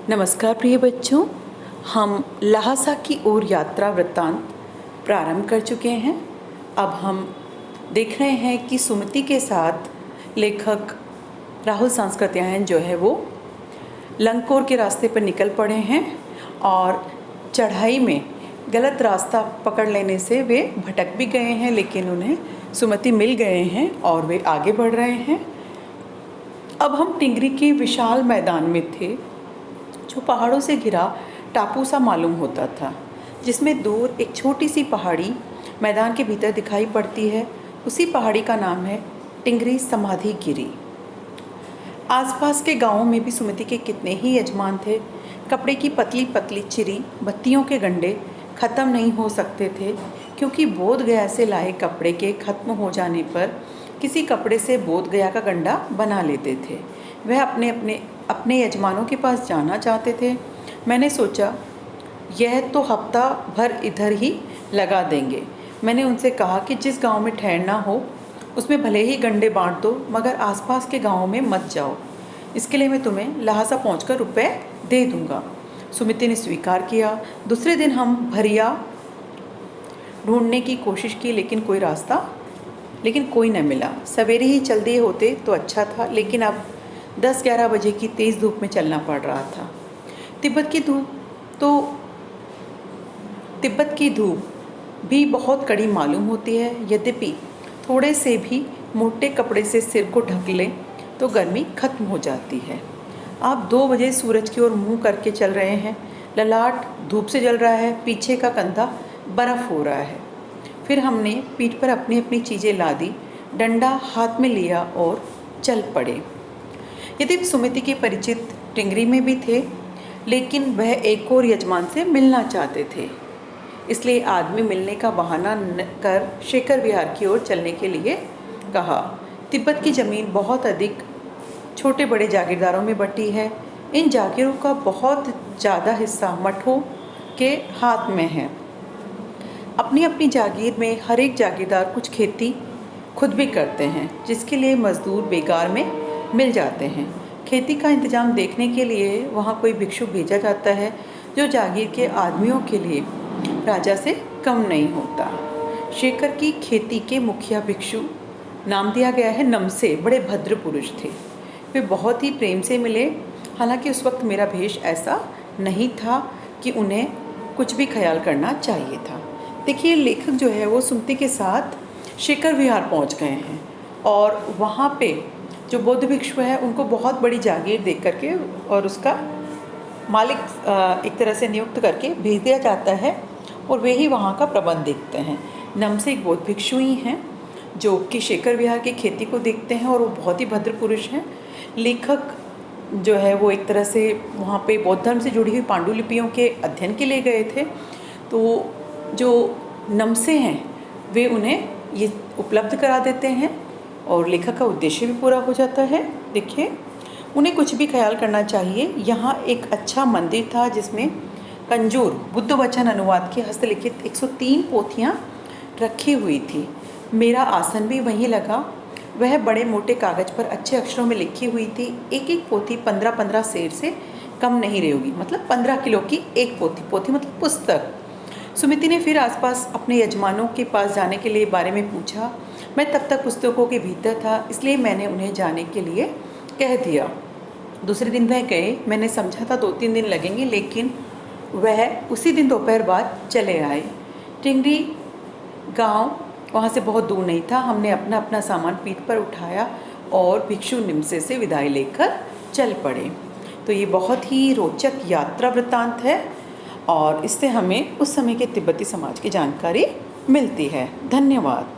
नमस्कार प्रिय बच्चों, हम लहासा की ओर यात्रा वृत्तांत प्रारंभ कर चुके हैं। अब हम देख रहे हैं कि सुमति के साथ लेखक राहुल सांस्कृत्यायन जो है वो लंकोर के रास्ते पर निकल पड़े हैं और चढ़ाई में गलत रास्ता पकड़ लेने से वे भटक भी गए हैं, लेकिन उन्हें सुमति मिल गए हैं और वे आगे बढ़ रहे हैं। अब हम टिंगरी के विशाल मैदान में थे जो पहाड़ों से घिरा टापू सा मालूम होता था, जिसमें दूर एक छोटी सी पहाड़ी मैदान के भीतर दिखाई पड़ती है। उसी पहाड़ी का नाम है टिंगरी समाधि गिरी। आसपास के गांवों में भी सुमति के कितने ही यजमान थे। कपड़े की पतली पतली चिरी बत्तियों के गंडे ख़त्म नहीं हो सकते थे, क्योंकि बोध गया से लाए कपड़े के ख़त्म हो जाने पर किसी कपड़े से बोध गया का गंडा बना लेते थे। वह अपने यजमानों के पास जाना चाहते थे। मैंने सोचा यह तो हफ्ता भर इधर ही लगा देंगे। मैंने उनसे कहा कि जिस गांव में ठहरना हो उसमें भले ही गंडे बांट दो, मगर आसपास के गांवों में मत जाओ। इसके लिए मैं तुम्हें लहासा पहुंचकर रुपए दे दूंगा। सुमिति ने स्वीकार किया। दूसरे दिन हम भरिया ढूंढने की कोशिश की, लेकिन कोई न मिला। सवेरे ही चल दिए होते तो अच्छा था, लेकिन अब 10-11 बजे की तेज़ धूप में चलना पड़ रहा था। तिब्बत की धूप भी बहुत कड़ी मालूम होती है। यद्यपि थोड़े से भी मोटे कपड़े से सिर को ढक लें तो गर्मी खत्म हो जाती है। आप 2 बजे सूरज की ओर मुंह करके चल रहे हैं। ललाट धूप से जल रहा है, पीछे का कंधा बर्फ़ हो रहा है। फिर हमने पीठ पर अपनी अपनी चीज़ें लादी, डंडा हाथ में लिया और चल पड़े। यद्यपि सुमति के परिचित टिंगरी में भी थे, लेकिन वह एक और यजमान से मिलना चाहते थे। इसलिए आदमी मिलने का बहाना कर शेखर विहार की ओर चलने के लिए कहा। तिब्बत की ज़मीन बहुत अधिक छोटे बड़े जागीरदारों में बटी है। इन जागीरों का बहुत ज़्यादा हिस्सा मठों के हाथ में है। अपनी अपनी जागीर में हर एक जागीरदार कुछ खेती खुद भी करते हैं, जिसके लिए मजदूर बेगार में मिल जाते हैं। खेती का इंतजाम देखने के लिए वहाँ कोई भिक्षु भेजा जाता है, जो जागीर के आदमियों के लिए राजा से कम नहीं होता। शेखर की खेती के मुखिया भिक्षु, नाम दिया गया है नमसे, बड़े भद्र पुरुष थे। वे बहुत ही प्रेम से मिले। हालांकि उस वक्त मेरा भेष ऐसा नहीं था कि उन्हें कुछ भी ख्याल करना चाहिए था। देखिए, लेखक जो है वो सुमति के साथ शेखर विहार पहुंच गए हैं और वहाँ पे जो बौद्ध भिक्षु है उनको बहुत बड़ी जागीर दे करके और उसका मालिक एक तरह से नियुक्त करके भेज दिया जाता है और वे ही वहाँ का प्रबंध देखते हैं। नमसे एक बौद्ध भिक्षु ही हैं जो कि शेखर विहार की खेती को देखते हैं और वो बहुत ही भद्र पुरुष हैं। लेखक जो है वो एक तरह से वहाँ पे बौद्ध धर्म से जुड़ी हुई पांडुलिपियों के अध्ययन के लिए गए थे, तो जो नमसे हैं वे उन्हें ये उपलब्ध करा देते हैं और लेखक का उद्देश्य भी पूरा हो जाता है। देखिए, उन्हें कुछ भी ख्याल करना चाहिए। यहाँ एक अच्छा मंदिर था जिसमें कंजूर बुद्ध वचन अनुवाद की हस्तलिखित 103 पोथियाँ रखी हुई थी। मेरा आसन भी वहीं लगा। वह बड़े मोटे कागज़ पर अच्छे अक्षरों में लिखी हुई थी। एक एक पोथी 15-15 सेर से कम नहीं रही होगी, मतलब 15 किलो की एक पोथी मतलब पुस्तक। सुमिति ने फिर आसपास अपने यजमानों के पास जाने के लिए बारे में पूछा। मैं तब तक पुस्तकों के भीतर था, इसलिए मैंने उन्हें जाने के लिए कह दिया। दूसरे दिन वह गए। मैंने समझा था 2-3 दिन लगेंगे, लेकिन वह उसी दिन दोपहर बाद चले आए। टिंगरी गांव वहाँ से बहुत दूर नहीं था। हमने अपना अपना सामान पीठ पर उठाया और भिक्षु निमसे से विदाई लेकर चल पड़े। तो ये बहुत ही रोचक यात्रा वृत्तांत है और इससे हमें उस समय के तिब्बती समाज की जानकारी मिलती है। धन्यवाद।